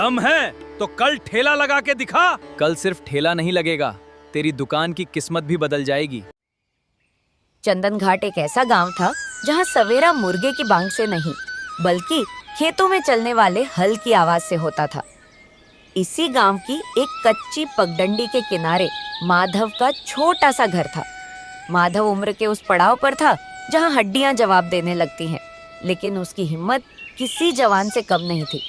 दम है तो कल ठेला लगा के दिखा। कल सिर्फ ठेला नहीं लगेगा, तेरी दुकान की किस्मत भी बदल जाएगी। चंदन घाट एक ऐसा गांव था जहां सवेरा मुर्गे की बांग से नहीं बल्कि खेतों में चलने वाले हल की आवाज से होता था। इसी गांव की एक कच्ची पगडंडी के किनारे माधव का छोटा सा घर था। माधव उम्र के उस पड़ाव पर था जहां हड्डियां जवाब देने लगती हैं, लेकिन उसकी हिम्मत किसी जवान से कम नहीं थी।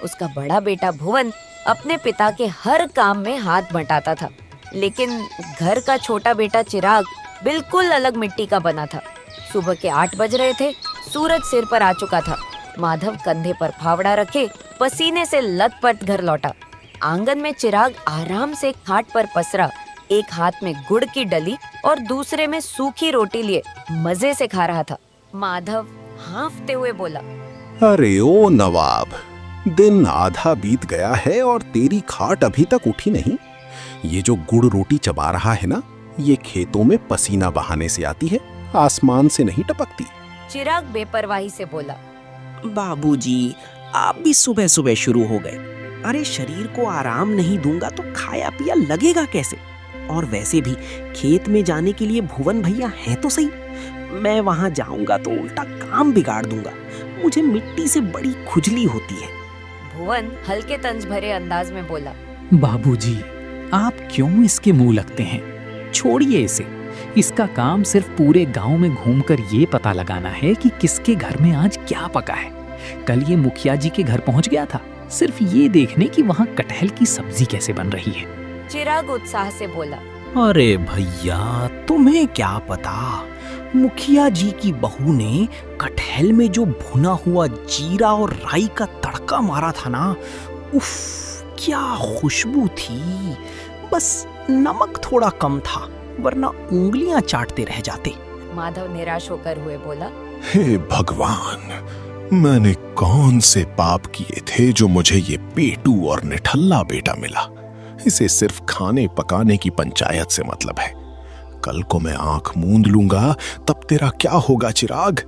उसका बड़ा बेटा भुवन अपने पिता के हर काम में हाथ बंटाता था, लेकिन घर का छोटा बेटा चिराग बिल्कुल अलग मिट्टी का बना था। सुबह के 8 बज रहे थे, सूरज सिर पर आ चुका था। माधव कंधे पर फावड़ा रखे पसीने से लथपथ घर लौटा। आंगन में चिराग आराम से खाट पर पसरा, एक हाथ में गुड़ की डली और दूसरे में सूखी रोटी लिए मजे से खा रहा था। माधव हांफते हुए बोला, अरे ओ नवाब, दिन आधा बीत गया है और तेरी खाट अभी तक उठी नहीं। ये जो गुड़ रोटी चबा रहा है ना, ये खेतों में पसीना बहाने से आती है, आसमान से नहीं टपकती। चिराग बेपरवाही से बोला, बाबूजी, आप भी सुबह सुबह शुरू हो गए। अरे शरीर को आराम नहीं दूंगा तो खाया पिया लगेगा कैसे? और वैसे भी खेत में जाने के लिए भुवन भैया हैं तो सही। मैं वहां जाऊंगा तो उल्टा काम बिगाड़ दूंगा। मुझे मिट्टी से बड़ी खुजली होती है। भुवन हल्के तंज भरे अंदाज में बोला, बाबूजी, आप क्यों इसके मुंह लगते हैं? छोड़िए इसे। इसका काम सिर्फ पूरे गांव में घूमकर ये पता लगाना है कि किसके घर में आज क्या पका है। कल ये मुखिया जी के घर पहुंच गया था, सिर्फ ये देखने कि वहां कटहल की सब्जी कैसे बन रही है। चिराग उत्साह से बोला, अरे भैया, तुम्हें क्या पता, मुखिया जी की बहू ने कटहल में जो भुना हुआ जीरा और राई का तड़का मारा था ना, उफ, क्या खुशबू थी। बस नमक थोड़ा कम था, वरना उंगलियां चाटते रह जाते। माधव निराश होकर हुए बोला, हे भगवान, मैंने कौन से पाप किए थे जो मुझे ये पेटू और निठल्ला बेटा मिला। इसे सिर्फ खाने पकाने की पंचायत से मतलब है। कल को मैं आंख मूंद लूंगा तब तेरा क्या होगा चिराग?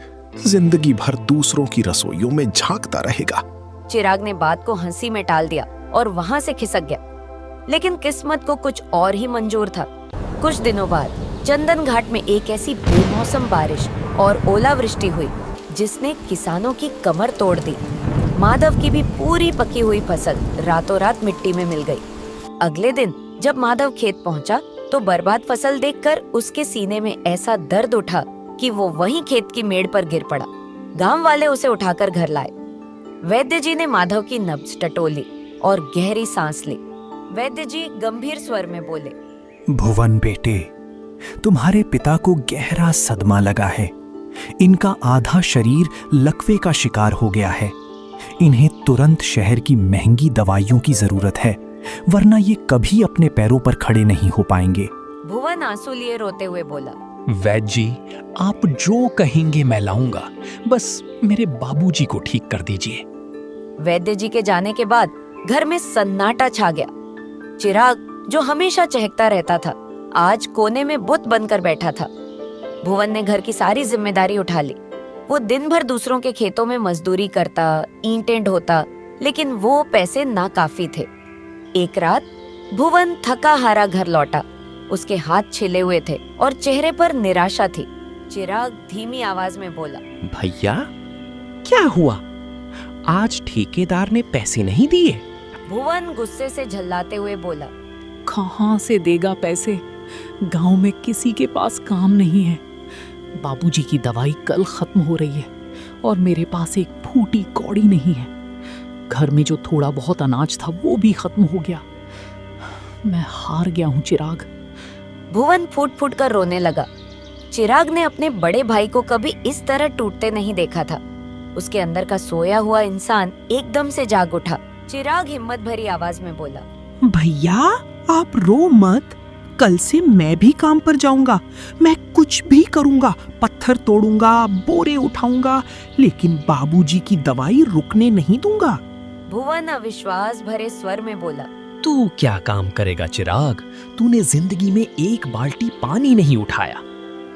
जिंदगी भर दूसरों की रसोइयों में झांकता रहेगा। चिराग ने बात को हंसी में टाल दिया और वहां से खिसक गया। लेकिन किस्मत को कुछ और ही मंजूर था। कुछ दिनों बाद चंदन घाट में एक ऐसी बेमौसम बारिश और ओलावृष्टि हुई जिसने किसानों की कमर तोड़ दी। माधव की भी पूरी पकी हुई फसल रातों रात मिट्टी में मिल गई। अगले दिन जब माधव खेत पहुंचा तो बर्बाद फसल देखकर उसके सीने में ऐसा दर्द उठा कि वो वहीं खेत की मेड़ पर गिर पड़ा। गांव वाले उसे उठाकर घर लाए। वैद्य जी ने माधव की नब्ज टटोली और गहरी सांस ली। वैद्य जी गंभीर स्वर में बोले, भुवन बेटे, तुम्हारे पिता को गहरा सदमा लगा है। इनका आधा शरीर लकवे का शिकार हो गया है। इन्हें तुरंत शहर की महंगी दवाइयों की जरूरत है, वरना ये कभी अपने पैरों पर खड़े नहीं हो पाएंगे। भुवन आंसू लिए रोते हुए बोला, वैद्य जी, आप जो कहेंगे मैं लाऊंगा, बस मेरे बाबूजी को ठीक कर दीजिए। वैद्य जी के जाने के बाद घर में सन्नाटा छा गया। चिराग, जो हमेशा चहकता रहता था, आज कोने में बुत बनकर बैठा था। भुवन ने घर की सारी जिम्मेदारी उठा ली। वो दिन भर दूसरों के खेतों में मजदूरी करता, ईंटें ढोता, लेकिन वो पैसे नाकाफी थे। एक रात भुवन थका हारा घर लौटा। उसके हाथ छिले हुए थे और चेहरे पर निराशा थी। चिराग धीमी आवाज में बोला, भैया, क्या हुआ? आज ठेकेदार ने पैसे नहीं दिए? भुवन गुस्से से झल्लाते हुए बोला, कहाँ से देगा पैसे? गांव में किसी के पास काम नहीं है। बाबूजी की दवाई कल खत्म हो रही है और मेरे पास एक फूटी कौड़ी नहीं है। घर में जो थोड़ा बहुत अनाज था वो भी खत्म हो गया। मैं हार गया हूँ चिराग। भुवन फूट फूट कर रोने लगा। चिराग ने अपने बड़े भाई को कभी इस तरह टूटते नहीं देखा था। उसके अंदर का सोया हुआ इंसान एकदम से जाग उठा। चिराग हिम्मत भरी आवाज में बोला, भैया, आप रो मत। कल से मैं भी काम पर जाऊंगा। मैं कुछ भी करूंगा, पत्थर तोड़ूंगा, बोरे उठाऊंगा, लेकिन बाबूजी की दवाई रुकने नहीं दूंगा। भुवन अविश्वास भरे स्वर में बोला, तू क्या काम करेगा चिराग? तूने जिंदगी में एक बाल्टी पानी नहीं उठाया।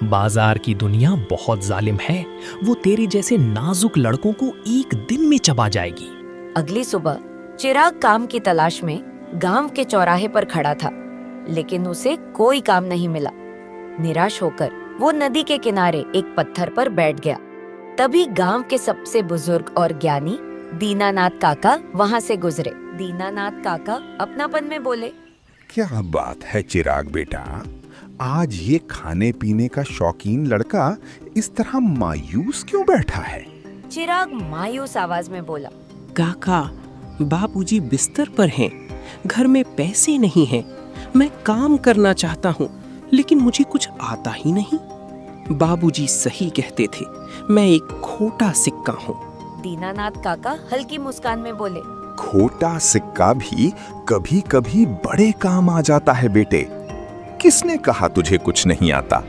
बाजार की दुनिया बहुत जालिम है। वो तेरे जैसे नाजुक लड़कों को एक दिन में चबा जाएगी। अगली सुबह चिराग काम की तलाश में गांव के चौराहे पर खड़ा था, लेकिन उसे कोई काम नहीं मिला। निराश होकर वो नदी के किनारे एक पत्थर पर बैठ गया। तभी गांव के सबसे बुजुर्ग और ज्ञानी दीनानाथ काका वहां से गुजरे। दीनानाथ काका अपनापन में बोले, क्या बात है चिराग बेटा, आज ये खाने पीने का शौकीन लड़का इस तरह मायूस क्यों बैठा है? चिराग मायूस आवाज में बोला, काका, बाबूजी बिस्तर पर हैं, घर में पैसे नहीं हैं। मैं काम करना चाहता हूँ, लेकिन मुझे कुछ आता ही नहीं। बाबूजी सही कहते थे, मैं एक खोटा सिक्का हूँ। दीनानाथ काका हल्की मुस्कान में बोले, खोटा सिक्का भी कभी कभी बड़े काम आ जाता है बेटे। किसने कहा तुझे कुछ नहीं आता?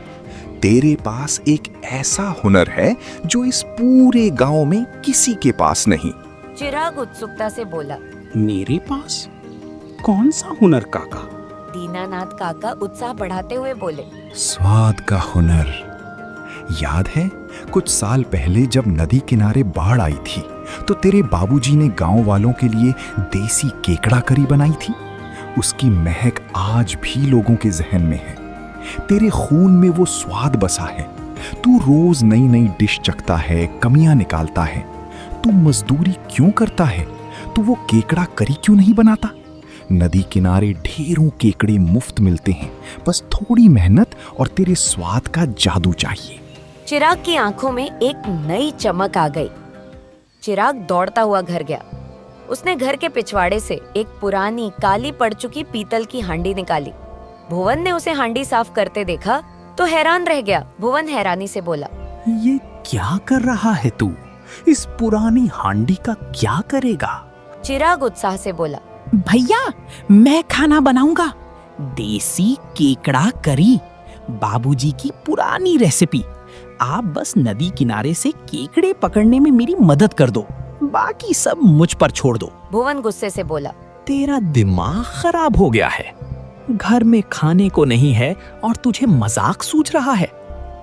तेरे पास एक ऐसा हुनर है जो इस पूरे गांव में किसी के पास नहीं। चिराग उत्सुकता से बोला, मेरे पास कौन सा हुनर काका? दीनानाथ काका उत्साह बढ़ाते हुए बोले, स्वाद का हुनर। याद है कुछ साल पहले जब नदी किनारे बाढ़ आई थी तो तेरे बाबूजी ने गांव वालों के लिए देसी केकड़ा करी बनाई थी। उसकी महक आज भी लोगों के जहन में है। तेरे खून में वो स्वाद बसा है। तू रोज नई नई डिश चखता है, कमियां निकालता है। तू मजदूरी क्यों करता है? तू वो केकड़ा करी क्यों नहीं बनाता? नदी किनारे ढेरों केकड़े मुफ्त मिलते हैं, बस थोड़ी मेहनत और तेरे स्वाद का जादू चाहिए। चिराग की आंखों में एक नई चमक आ गई। चिराग दौड़ता हुआ घर गया। उसने घर के पिछवाड़े से एक पुरानी काली पड़ चुकी पीतल की हांडी निकाली। भुवन ने उसे हांडी साफ करते देखा तो हैरान रह गया। भुवन हैरानी से बोला, ये क्या कर रहा है तू? इस पुरानी हांडी का क्या करेगा? चिराग उत्साह से बोला, भैया, मैं खाना बनाऊंगा। देसी केकड़ा करी, बाबूजी की पुरानी रेसिपी। आप बस नदी किनारे से केकड़े पकड़ने में मेरी मदद कर दो, बाकी सब मुझ पर छोड़ दो। भुवन गुस्से से बोला, तेरा दिमाग खराब हो गया है। घर में खाने को नहीं है और तुझे मजाक सूझ रहा है।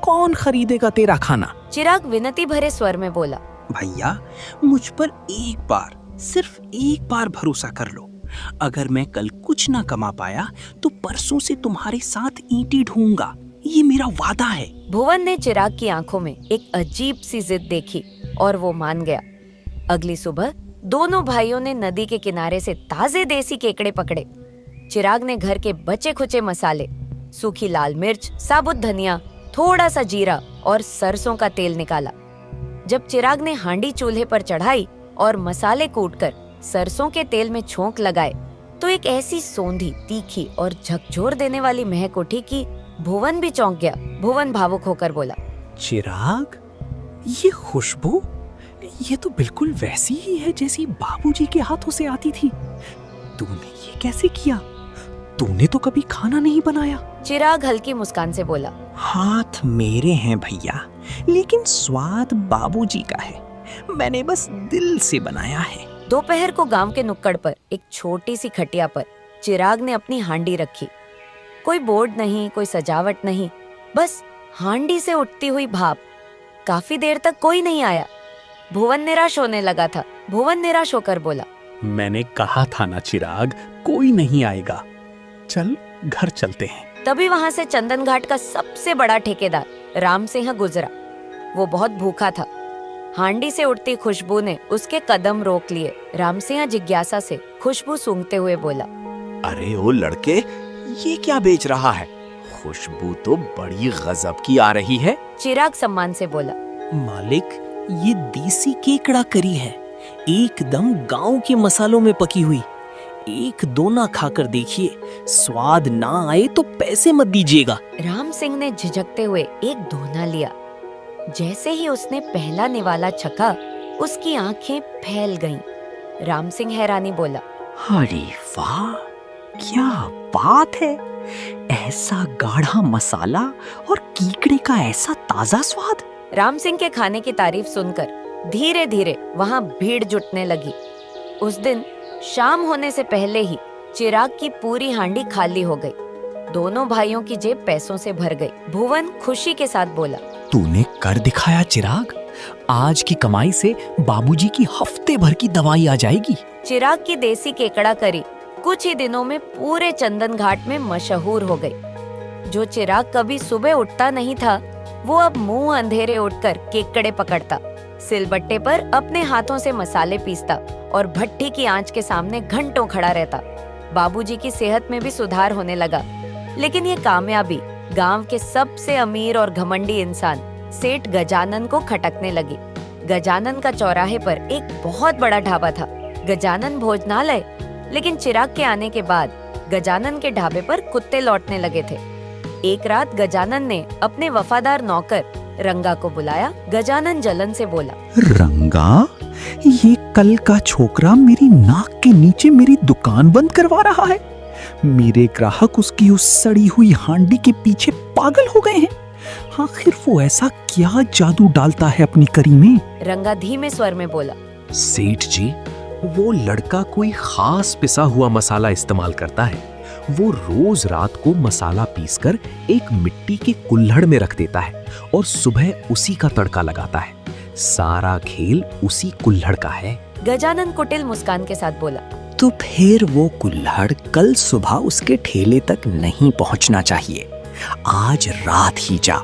कौन खरीदेगा तेरा खाना? चिराग विनती भरे स्वर में बोला, भैया, मुझ पर एक बार, सिर्फ एक बार भरोसा कर लो। अगर मैं कल कुछ ना कमा पाया तो परसों से तुम्हारे साथ ईंटें ढूंढूंगा। ये मेरा वादा है। भुवन ने चिराग की आंखों में एक अजीब सी जिद देखी और वो मान गया। अगली सुबह दोनों भाइयों ने नदी के किनारे से ताजे देसी केकड़े पकड़े। चिराग ने घर के बचे खुचे मसाले, सूखी लाल मिर्च, साबुत धनिया, थोड़ा सा जीरा और सरसों का तेल निकाला। जब चिराग ने हांडी चूल्हे पर चढ़ाई और मसाले कूटकर सरसों के तेल में छोंक लगाए तो एक ऐसी सौंधी, तीखी और झकझोर देने वाली महक उठी कि भुवन भी चौंक गया। भुवन भावुक होकर बोला, चिराग, ये खुशबू, ये तो बिल्कुल वैसी ही है जैसी बाबूजी के हाथों से आती थी। तूने ये कैसे किया? तूने तो कभी खाना नहीं बनाया। चिराग हल्की मुस्कान से बोला, हाथ मेरे हैं भैया, लेकिन स्वाद बाबूजी का है। मैंने बस दिल से बनाया है। दोपहर को गांव के नुक्कड़ पर एक छोटी सी खटिया पर चिराग ने अपनी हांडी रखी। कोई बोर्ड नहीं, कोई सजावट नहीं, बस हांडी से उठती हुई भाप। काफी देर तक कोई नहीं आया। भुवन निराश होने लगा था। भुवन निराश होकर बोला, मैंने कहा था ना चिराग, कोई नहीं आएगा। चल घर चलते हैं। तभी वहां से चंदन घाट का सबसे बड़ा ठेकेदार राम सिंह गुजरा। वो बहुत भूखा था। हांडी से उठती खुशबू ने उसके कदम रोक लिए। राम सिंह जिज्ञासा से खुशबू सूंघते हुए बोला, अरे ओ लड़के, ये क्या बेच रहा है? खुशबू तो बड़ी गजब की आ रही है। चिराग सम्मान से बोला, मालिक, ये देसी केकड़ा करी है, एकदम गांव के मसालों में पकी हुई। एक दोना खाकर देखिए, स्वाद ना आए तो पैसे मत दीजिएगा। राम सिंह ने झिझकते हुए एक दोना लिया। जैसे ही उसने पहला निवाला छका, उसकी आंखें फैल गईं। राम सिंह हैरानी बोला, अरे वाह, क्या बात है! ऐसा गाढ़ा मसाला और कीकड़े का ऐसा ताजा स्वाद। राम सिंह के खाने की तारीफ सुनकर धीरे धीरे वहां भीड़ जुटने लगी। उस दिन शाम होने से पहले ही चिराग की पूरी हांडी खाली हो गई। दोनों भाइयों की जेब पैसों से भर गई। भुवन खुशी के साथ बोला, तूने कर दिखाया चिराग। आज की कमाई से बाबूजी की हफ्ते भर की दवाई आ जाएगी। चिराग की देसी केकड़ा करी कुछ ही दिनों में पूरे चंदन घाट में मशहूर हो गई। जो चिराग कभी सुबह उठता नहीं था, वो अब मुंह अंधेरे उठकर केकड़े पकड़ता, सिलबट्टे पर अपने हाथों से मसाले पीसता और भट्टी की आंच के सामने घंटों खड़ा रहता। बाबूजी की सेहत में भी सुधार होने लगा, लेकिन ये कामयाबी गांव के सबसे अमीर और घमंडी इंसान सेठ गजानन को खटकने लगी। गजानन का चौराहे पर एक बहुत बड़ा ढाबा था, गजानन भोजनालय। लेकिन चिराग के आने के बाद गजानन के ढाबे पर कुत्ते लौटने लगे थे। एक रात गजानन ने अपने वफादार नौकर रंगा को बुलाया। गजानन जलन से बोला, रंगा, ये कल का छोकरा मेरी नाक के नीचे मेरी दुकान बंद करवा रहा है। मेरे ग्राहक उसकी उस सड़ी हुई हांडी के पीछे पागल हो गए हैं। आखिर वो ऐसा क्या जादू डालता है अपनी करी में? रंगा धीमे स्वर में बोला, सेठ जी, वो लड़का कोई खास पिसा हुआ मसाला इस्तेमाल करता है। वो रोज रात को मसाला पीसकर एक मिट्टी के कुल्हड़ में रख देता है और सुबह उसी का तड़का लगाता है। सारा खेल उसी कुल्हड़ का है। गजानन कुटिल मुस्कान के साथ बोला, तो फिर वो कुल्हड़ कल सुबह उसके ठेले तक नहीं पहुंचना चाहिए। आज रात ही जा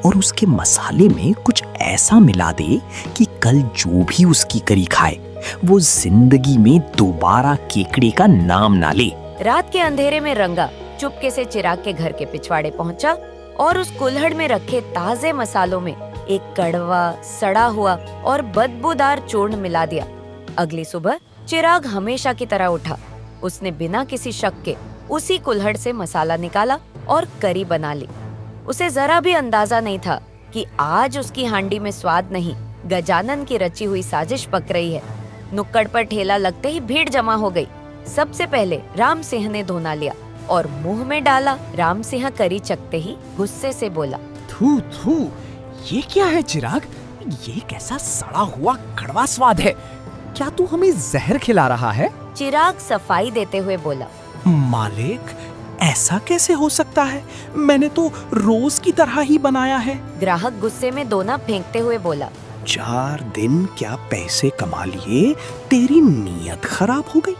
और उसके मसाले में कुछ ऐसा मिला दे कि कल जो भी उसकी करी खाए वो जिंदगी में दोबारा केकड़े का नाम ना ले। रात के अंधेरे में रंगा चुपके से चिराग के घर के पिछवाड़े पहुंचा और उस कुल्हड़ में रखे ताजे मसालों में एक कड़वा, सड़ा हुआ और बदबूदार चूर्ण मिला दिया। अगली सुबह चिराग हमेशा की तरह उठा। उसने बिना किसी शक के उसी कुल्हड़ से मसाला निकाला और करी बना ली। उसे जरा भी अंदाजा नहीं था कि आज उसकी हांडी में स्वाद नहीं, गजानन की रची हुई साजिश पक रही है। नुक्कड़ पर ठेला लगते ही भीड़ जमा हो गई। सबसे पहले राम सिंह ने धोना लिया और मुंह में डाला। राम सिंह करी चखते ही गुस्से से बोला, थू थू, ये क्या है चिराग? ये कैसा सड़ा हुआ कड़वा स्वाद है? क्या तू हमें जहर खिला रहा है? चिराग सफाई देते हुए बोला, मालिक, ऐसा कैसे हो सकता है? मैंने तो रोज की तरह ही बनाया है। ग्राहक गुस्से में दोना फेंकते हुए बोला, 4 दिन क्या पैसे कमा लिए, तेरी नीयत खराब हो गई।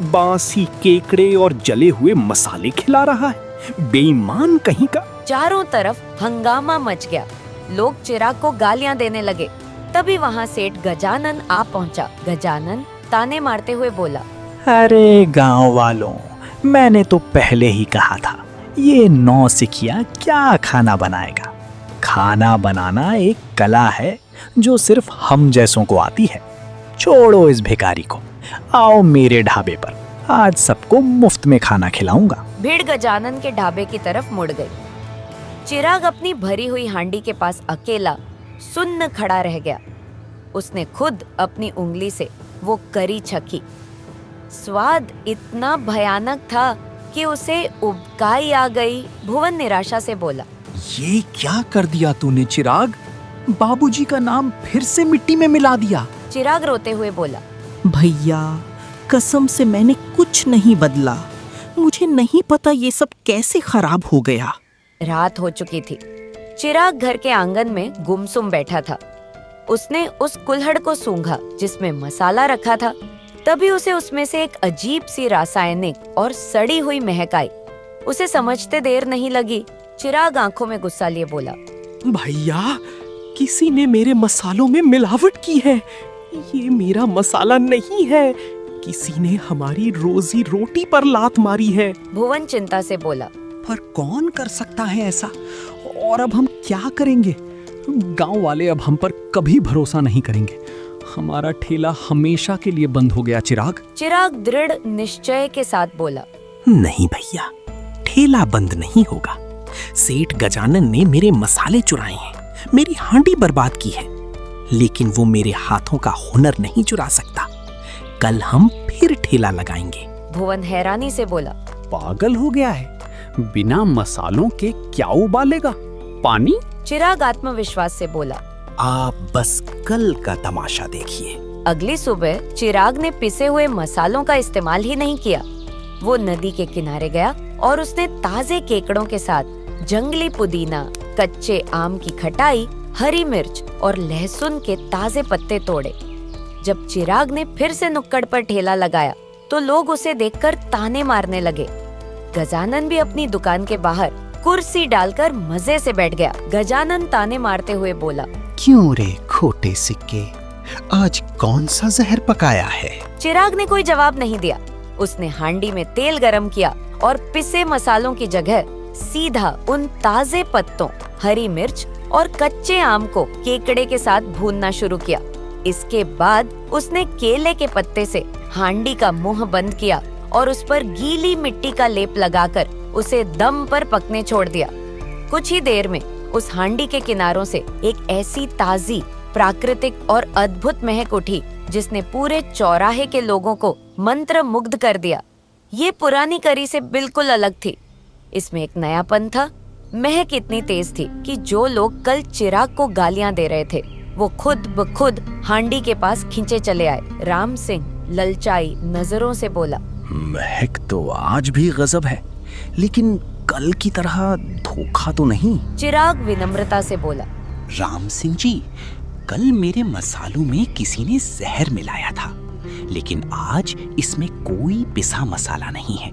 बासी केकड़े और जले हुए मसाले खिला रहा है, बेईमान कहीं का। चारों तरफ हंगामा मच गया। लोग चिराग को गालियां देने लगे। तभी वहाँ सेठ गजानन आ पहुँचा। गजानन ताने मारते हुए बोला, अरे गांव वालों, मैंने तो पहले ही कहा था, ये नौसिखिया क्या खाना बनाएगा। खाना बनाना एक कला है जो सिर्फ हम जैसों को आती है। छोड़ो इस भिखारी को, आओ मेरे ढाबे पर, आज सबको मुफ्त में खाना खिलाऊंगा। भीड़ गजानन के ढाबे की तरफ मुड़ गई। चिराग अपनी भरी हुई हांडी के पास अकेला सुन्न खड़ा रह गया। उसने खुद अपनी उंगली से वो करी चखी। स्वाद इतना भयानक था कि उसे उबकाई आ गई। भुवन निराशा से बोला, ये क्या कर दिया तूने चिराग? बाबूजी का नाम फिर से मिट्टी में मिला दिया। चिराग रोते हुए बोला, भैया, कसम से मैंने कुछ नहीं बदला। मुझे नहीं पता ये सब कैसे खराब हो गया। रात हो चुकी थी। चिराग घर के आंगन में गुमसुम बैठा था। उसने उस कुल्हड़ को सूंघा जिसमें मसाला रखा था। तभी उसे उसमें से एक अजीब सी रासायनिक और सड़ी हुई महक आई। उसे समझते देर नहीं लगी। चिराग आंखों में गुस्सा लिए बोला, भैया, किसी ने मेरे मसालों में मिलावट की है। ये मेरा मसाला नहीं है। किसी ने हमारी रोजी रोटी पर लात मारी है। भुवन चिंता से बोला, पर कौन कर सकता है ऐसा? और अब हम क्या करेंगे? गांव वाले अब हम पर कभी भरोसा नहीं करेंगे। हमारा ठेला हमेशा के लिए बंद हो गया चिराग। चिराग दृढ़ निश्चय के साथ बोला, नहीं भैया, ठेला बंद नहीं होगा। सेठ गजानन ने मेरे मसाले चुराए हैं, मेरी हांडी बर्बाद की है, लेकिन वो मेरे हाथों का हुनर नहीं चुरा सकता। कल हम फिर ठेला लगाएंगे। भुवन हैरानी से बोला, पागल हो गया है? बिना मसालों के क्या उबालेगा? पानी? चिराग आत्मविश्वास से बोला, आप बस कल का तमाशा देखिए। अगली सुबह चिराग ने पिसे हुए मसालों का इस्तेमाल ही नहीं किया। वो नदी के किनारे गया और उसने ताजे केकड़ों के साथ जंगली पुदीना, कच्चे आम की खटाई हरी मिर्च और लहसुन के ताजे पत्ते तोड़े। जब चिराग ने फिर से नुक्कड़ पर ठेला लगाया तो लोग उसे देखकर ताने मारने लगे। गजानन भी अपनी दुकान के बाहर कुर्सी डालकर मजे से बैठ गया। गजानन ताने मारते हुए बोला, क्यों रे खोटे सिक्के, आज कौन सा जहर पकाया है? चिराग ने कोई जवाब नहीं दिया। उसने हांडी में तेल गरम किया और पिसे मसालों की जगह सीधा उन ताजे पत्तों, हरी मिर्च और कच्चे आम को केकड़े के साथ भूनना शुरू किया। इसके बाद उसने केले के पत्ते से हांडी का मुंह बंद किया और उस पर गीली मिट्टी का लेप लगाकर उसे दम पर पकने छोड़ दिया। कुछ ही देर में उस हांडी के किनारों से एक ऐसी ताजी, प्राकृतिक और अद्भुत महक उठी जिसने पूरे चौराहे के लोगों को मंत्र मुग्ध कर दिया। ये पुरानी करी से बिल्कुल अलग थी। इसमें एक नयापन था। महक इतनी तेज थी कि जो लोग कल चिराग को गालियां दे रहे थे वो खुद ब खुद हांडी के पास खींचे चले आए। राम सिंह ललचाई नजरों से बोला, महक तो आज भी गजब है, लेकिन कल की तरह धोखा तो नहीं? चिराग विनम्रता से बोला, राम सिंह जी, कल मेरे मसालों में किसी ने जहर मिलाया था, लेकिन आज इसमें कोई पिसा मसाला नहीं है,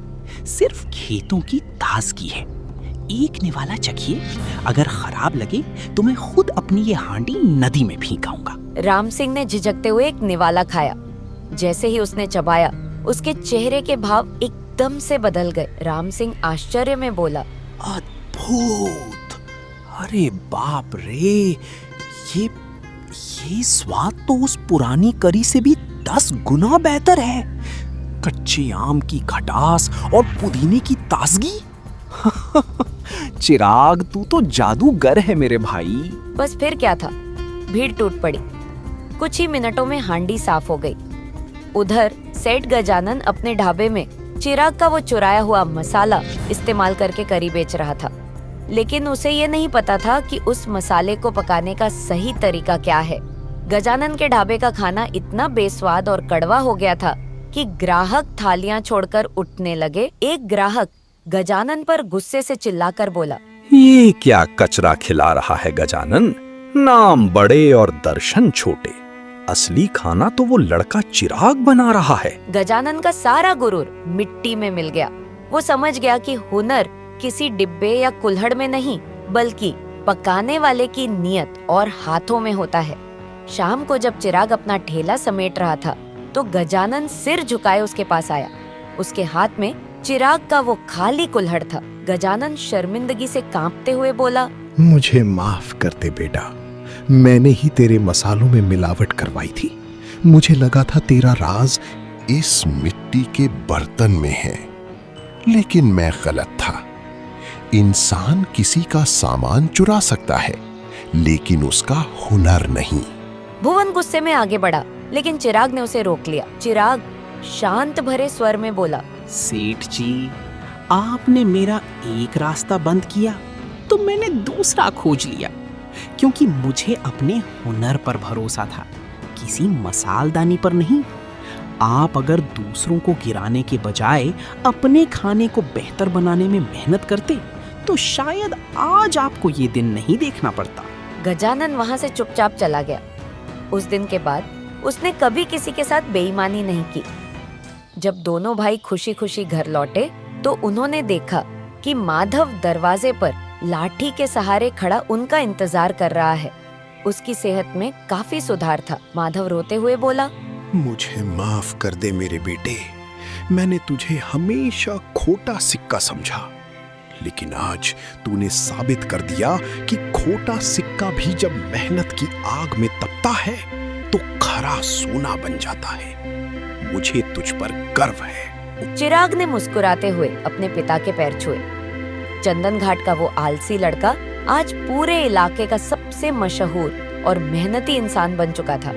सिर्फ खेतों की ताजगी है। एक निवाला चखिए, अगर खराब लगे तो मैं खुद अपनी ये हांडी नदी में फेंकाऊंगा। राम सिंह ने झिझकते हुए एक निवाला खाया। जैसे ही उसने चबाया, उसके चेहरे के भाव एकदम से बदल गए। राम सिंह आश्चर्य में बोला, अद्भुत! अरे बाप रे, ये स्वाद तो उस पुरानी करी से भी 10 गुना बेहतर है। कच्चे आम की खटास और पुदीने की ताजगी। चिराग, तू तो जादूगर है मेरे भाई। बस फिर क्या था, भीड़ टूट पड़ी। कुछ ही मिनटों में हांडी साफ हो गई। उधर सेठ गजानन अपने ढाबे में चिराग का वो चुराया हुआ मसाला इस्तेमाल करके करी बेच रहा था, लेकिन उसे ये नहीं पता था कि उस मसाले को पकाने का सही तरीका क्या है। गजानन के ढाबे का खाना इतना बेस्वाद और कड़वा हो गया था कि ग्राहक थालियां छोड़कर उठने लगे। एक ग्राहक गजानन पर गुस्से से चिल्लाकर बोला, ये क्या कचरा खिला रहा है गजानन? नाम बड़े और दर्शन छोटे, असली खाना तो वो लड़का चिराग बना रहा है। गजानन का सारा गुरूर मिट्टी में मिल गया। वो समझ गया कि हुनर किसी डिब्बे या कुल्हड़ में नहीं, बल्कि पकाने वाले की नीयत और हाथों में होता है। शाम को जब चिराग अपना ठेला समेट रहा था तो गजानन सिर झुकाए उसके पास आया। उसके हाथ में चिराग का वो खाली कुल्हड़ था। गजानन शर्मिंदगी से कांपते हुए बोला, मुझे माफ कर दे बेटा, मैंने ही तेरे मसालों में मिलावट करवाई थी। मुझे लगा था तेरा राज इस मिट्टी के बर्तन में है, लेकिन मैं गलत था। इंसान किसी का सामान चुरा सकता है, लेकिन उसका हुनर नहीं। भुवन गुस्से में आगे बढ़ा, लेकिन चिराग ने उसे रोक लिया। चिराग शांत भरे स्वर में बोला, सेठ जी, आपने मेरा एक रास्ता बंद किया तो मैंने दूसरा खोज लिया, क्योंकि मुझे अपने हुनर पर भरोसा था, किसी मसालदानी पर नहीं। आप अगर दूसरों को गिराने के बजाय अपने खाने को बेहतर बनाने में मेहनत करते तो शायद आज आपको ये दिन नहीं देखना पड़ता। गजानन वहाँ से चुपचाप चला गया। उस दिन के बाद उसने कभी किसी के साथ बेईमानी नहीं की। जब दोनों भाई खुशी खुशी घर लौटे तो उन्होंने देखा कि माधव दरवाजे पर लाठी के सहारे खड़ा उनका इंतजार कर रहा है। उसकी सेहत में काफी सुधार था। माधव रोते हुए बोला, मुझे माफ कर दे मेरे बेटे, मैंने तुझे हमेशा खोटा सिक्का समझा, लेकिन आज तूने साबित कर दिया कि खोटा सिक्का भी जब मेहनत की आग में तपता है तो खरा सोना बन जाता है। मुझे तुझ पर गर्व है। चिराग ने मुस्कुराते हुए अपने पिता के पैर छुए। चंदन घाट का वो आलसी लड़का आज पूरे इलाके का सबसे मशहूर और मेहनती इंसान बन चुका था।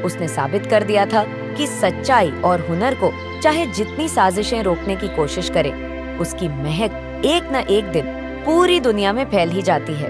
उसने साबित कर दिया था कि सच्चाई और हुनर को चाहे जितनी साजिशें रोकने की कोशिश करे, उसकी महक एक न एक दिन पूरी दुनिया में फैल ही जाती है।